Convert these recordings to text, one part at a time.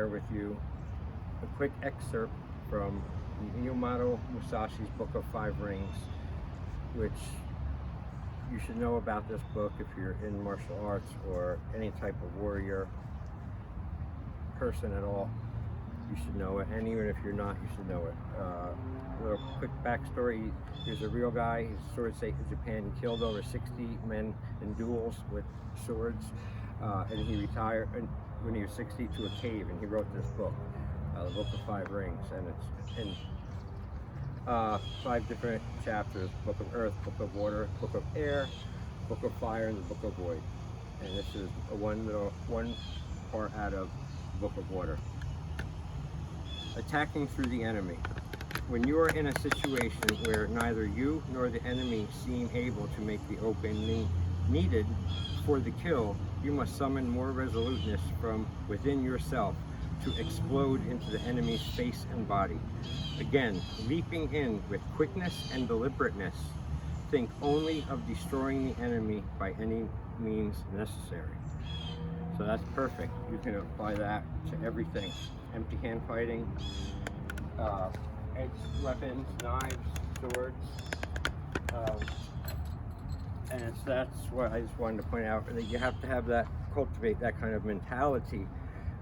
share with you a quick excerpt from Miyamoto Musashi's Book of Five Rings, which you should know about this book if you're in martial arts or any type of warrior person at all. You should know it, and even if you're not, you should know it. A little quick backstory: he's a real guy. He's a sword state in Japan. He killed over 60 men in duels with swords, and he retired when he was 60 to a cave, and he wrote this book, the Book of Five Rings, and it's in 5 different chapters: Book of Earth, Book of Water, Book of Air, Book of Fire, and the Book of Void. And this is one part out of the Book of Water. Attacking through the enemy. When you are in a situation where neither you nor the enemy seem able to make the opening needed for the kill, you must summon more resoluteness from within yourself to explode into the enemy's face and body. Again, leaping in with quickness and deliberateness, think only of destroying the enemy by any means necessary. So that's perfect. You can apply that to everything. Empty hand fighting, edged weapons, knives, swords, and that's what I just wanted to point out, that you have to have that, cultivate that kind of mentality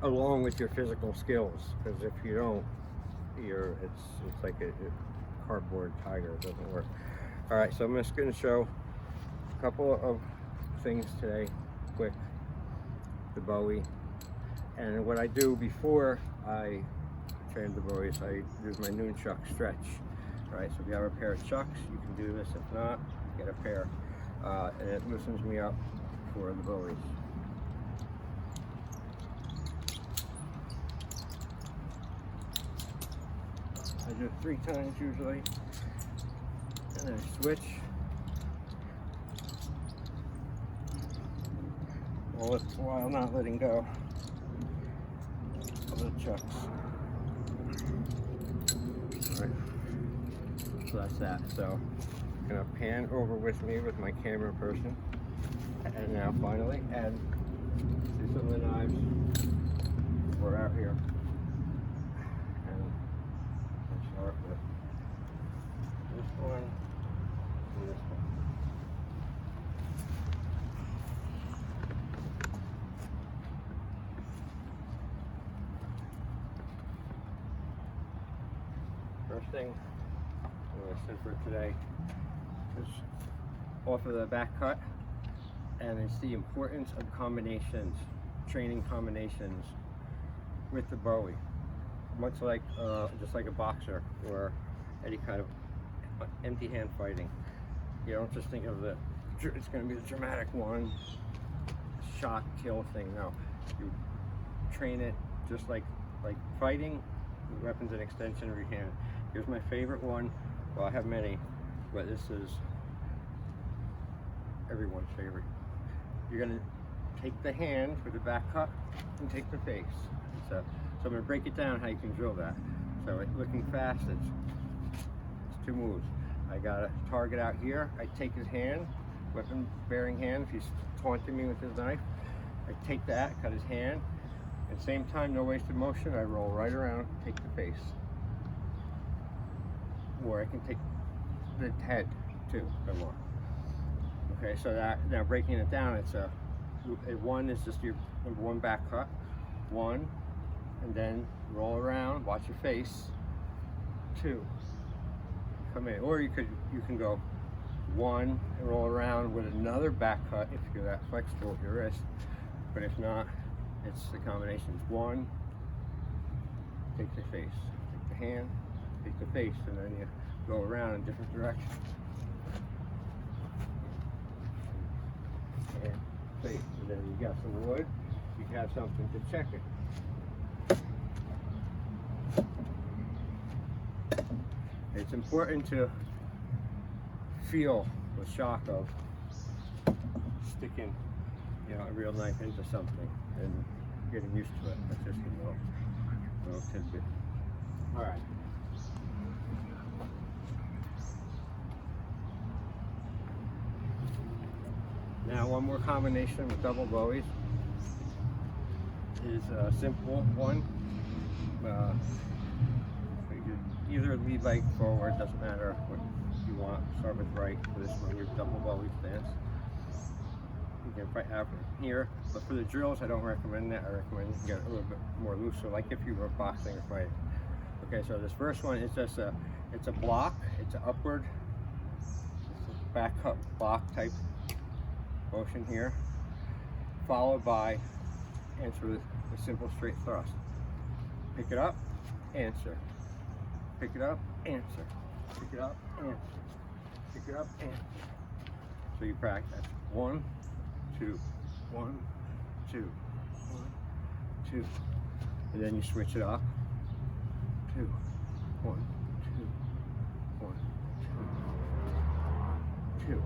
along with your physical skills, because if you don't, it's like a cardboard tiger. It doesn't work. All right, so I'm just going to show a couple of things today, quick. The Bowie, and what I do before I train the Bowies, I do my nunchuck stretch. All right, so if you have a pair of chucks, you can do this. If not, get a pair, and it loosens me up for the Bowies. I do it 3 times usually, and then I switch. All this while not letting go of the chucks. Alright, so that's that. So I'm gonna pan over with me with my camera person, and now finally add to some of the knives we're out here. And I'll start with this one and this one. First thing I'm going to send for today is off of the back cut, and it's the importance of combinations, training combinations with the Bowie. Much like, just like a boxer or any kind of empty hand fighting. You don't just think of it's going to be the dramatic one, shot, kill thing. No, you train it just like fighting. The weapon's an extension of your hand. Here's my favorite one. Well, I have many, but this is everyone's favorite. You're gonna take the hand with the back cut and take the face. So I'm gonna break it down how you can drill that. So looking fast, it's 2 moves. I got a target out here. I take his hand, weapon bearing hand. If he's taunting me with his knife, I take that, cut his hand. At the same time, no wasted motion, I roll right around, take the face. Or I can take the head too, if I want. Okay, so that, now breaking it down, it's a 1 is just your number 1 back cut, 1, and then roll around, watch your face, 2, come in. Or you can go 1 and roll around with another back cut if you're that flexible with your wrist. But if not, it's the combinations. 1, take the face, take the hand, take the face, and then you go around in different directions. And face, and then you got some wood, you can have something to check it. It's important to feel the shock of sticking, a real knife into something and getting used to it. That's just a little tidbit. All right. Now one more combination with double Bowies is a simple one. So you can either lead leg forward, doesn't matter what you want. Start with right for this one, your double Bowie stance. You can fight out here, but for the drills, I don't recommend that. I recommend you get a little bit more looser, like if you were boxing or fighting. Okay, so this first one is just it's a block, it's an upward, it's a back cut block type motion here, followed by answer with a simple straight thrust. Pick it up, answer. Pick it up, answer. Pick it up, answer. Pick it up, answer. So you practice 1, 2, 1, 2, 1, 2, and then you switch it up. 2, 1, 2, 1, 2, 2,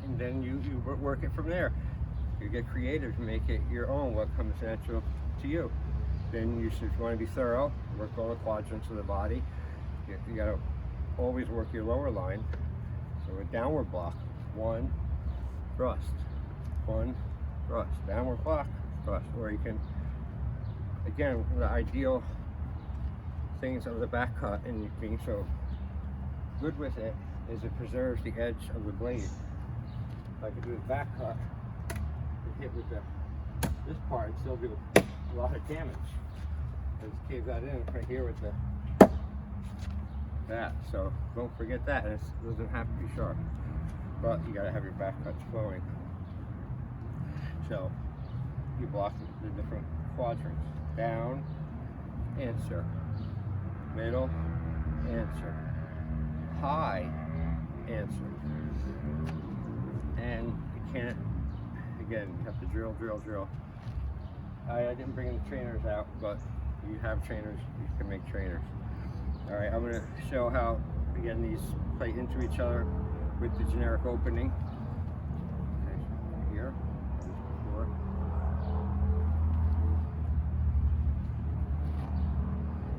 and then you work it from there. You get creative to make it your own, what comes natural to you. Then you should want to be thorough, work all the quadrants of the body. You got to always work your lower line. So a downward block, 1, thrust, 1, thrust, downward block, thrust. Or you can, again, the ideal things of the back cut and being so good with it is it preserves the edge of the blade. If I could do the back cut, hit with this part and still do a lot of damage. Let's cave that in right here with that. So don't forget that, and it doesn't have to be sharp, but you gotta have your back cuts flowing. So you block the different quadrants. Down, answer. Middle, answer. High, answer. And you can't, again, you have to drill. I didn't bring the trainers out, but you have trainers, you can make trainers. All right, I'm going to show how, again, these play into each other with the generic opening. Okay, here, before.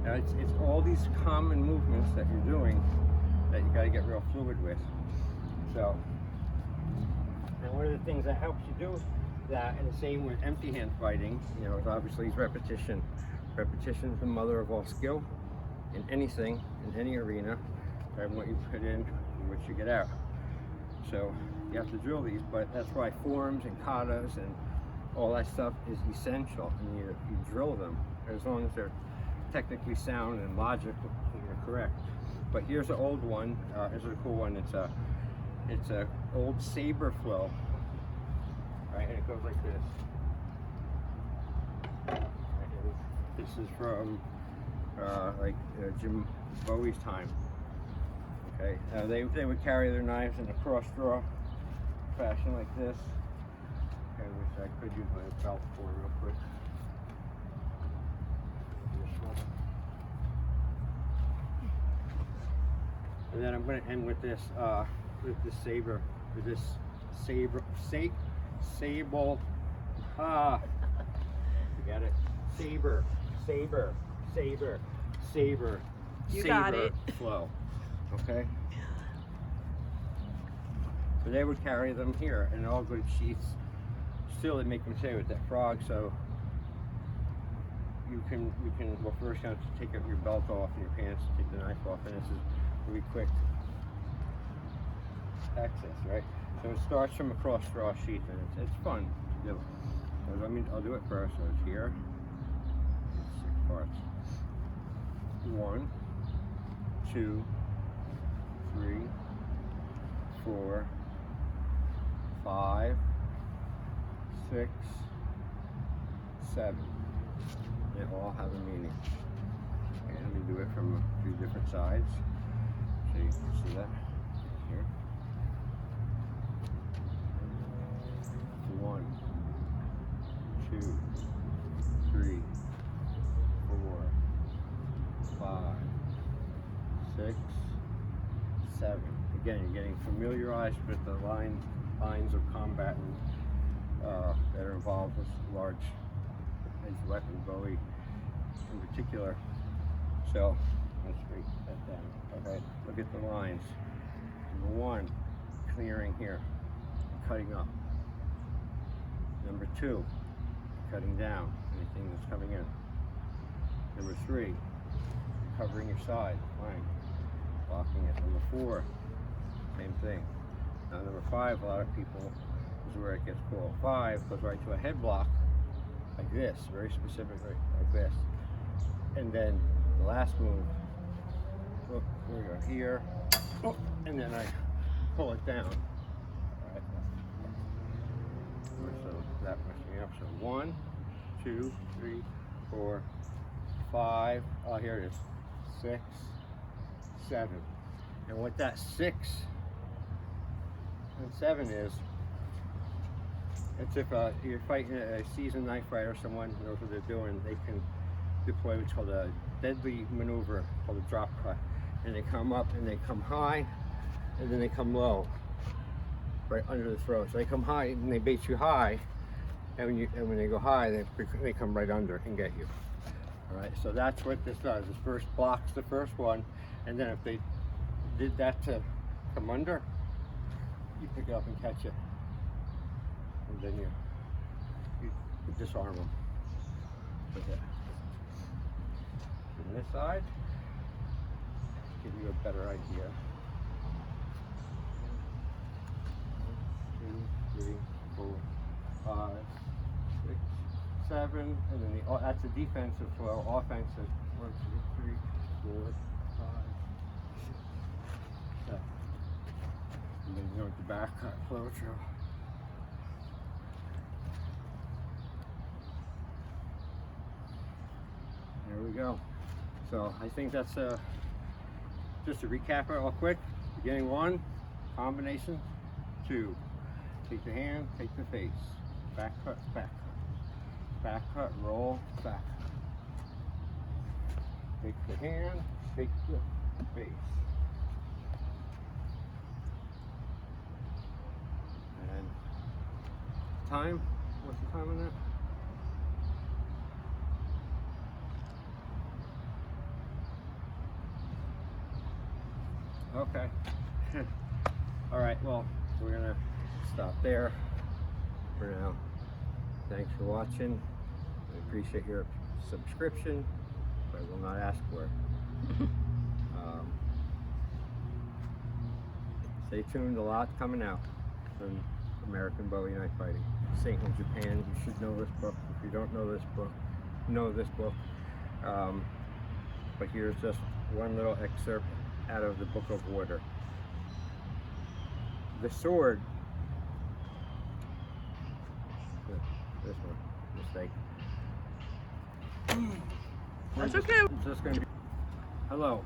Now it's all these common movements that you're doing that you got to get real fluid with. So, and one of the things that helps you do that, and the same with empty hand fighting, you know, obviously is repetition. Repetition is the mother of all skill in anything, in any arena, and what you put in, what you get out. So you have to drill these, but that's why forms and katas and all that stuff is essential, and you drill them as long as they're technically sound and logical, you're correct. But here's an old one. This is a cool one. It's a old sabre flow. Right, and it goes like this. This is from Jim Bowie's time. Okay, they would carry their knives in a cross draw fashion like this. Okay, which I could use my belt for real quick. And then I'm going to end with this saber, with this sable. Forget it. Saber. You got it. Flow. Okay. So they would carry them here in all good sheaths. Still, they make them say with that frog. So you can. Well, first you have to take your belt off and your pants, take the knife off, and this is really quick access, right? So it starts from a cross draw sheath, and it's fun to do. So I'll do it first. So it's here. 6 parts. 1, 2, 3, 4, 5, 6, 7. They all have a meaning. Okay, let me do it from a few different sides. So you can see that here. 1, 2, 3, 4, 5, 6, 7. Again, you're getting familiarized with the lines of combat that are involved with large edged weapons, Bowie in particular. So let's break that down. Okay, look at the lines. Number 1, clearing here, cutting up. Number 2, cutting down anything that's coming in. Number 3, covering your side, flank, blocking it. Number 4, same thing. Now number 5, a lot of people, is where it gets cool. 5 goes right to a head block, like this, very specific, right, like this. And then the last move, look, here we go, here, oh, and then I pull it down. All right. So that pushes me up. So 1, 2, 3, 4, 5. Oh, here it is. 6, 7. And what that 6 and 7 is, it's if you're fighting a seasoned knife fighter, someone who knows what they're doing, they can deploy what's called a deadly maneuver called a drop cut. And they come up and they come high, and then they come low, right under the throat. So they come high and they bait you high, and when they go high, they come right under and get you. All right, so that's what this does. This first blocks the first one, and then if they did that to come under, you pick it up and catch it, and then you disarm them. Okay. From this side, give you a better idea. 1, 2, 3, 4, 5, 6, 7, and then that's a defensive flow. Offensive, 1, 2, 3, 4, 5, 6, 7. And then you know the back cut flow through. There we go. So I think that's just to recap it all quick. Beginning 1, combination. 2, take the hand, take the face. Back cut, back cut. Back cut, roll, back cut. Take the hand, take the face. And time, what's the time on that? Okay. All right, well, we're gonna stop there for now. Thanks for watching. I appreciate your subscription, but I will not ask for it. Stay tuned, a lot coming out from American Bowie knife fighting. St. in Japan, you should know this book. If you don't know this book, know this book. But here's just one little excerpt out of the Book of Water. The sword, this one, mistake. That's okay. It's just going to be, hello,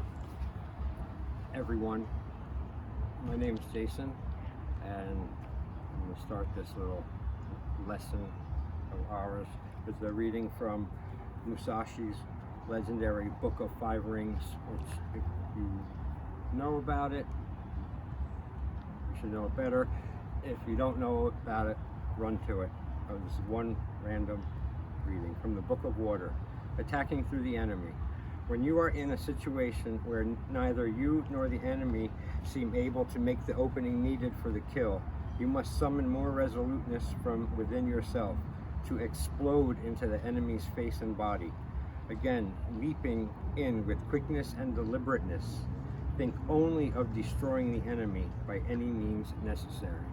everyone. My name is Jason, and I'm going to start this little lesson of ours. It's a reading from Musashi's legendary Book of 5 Rings, which, if you know about it, you should know it better. If you don't know about it, run to it. This is one random reading from the Book of Water. Attacking through the enemy. When you are in a situation where neither you nor the enemy seem able to make the opening needed for the kill, you must summon more resoluteness from within yourself to explode into the enemy's face and body. Again, leaping in with quickness and deliberateness. Think only of destroying the enemy by any means necessary.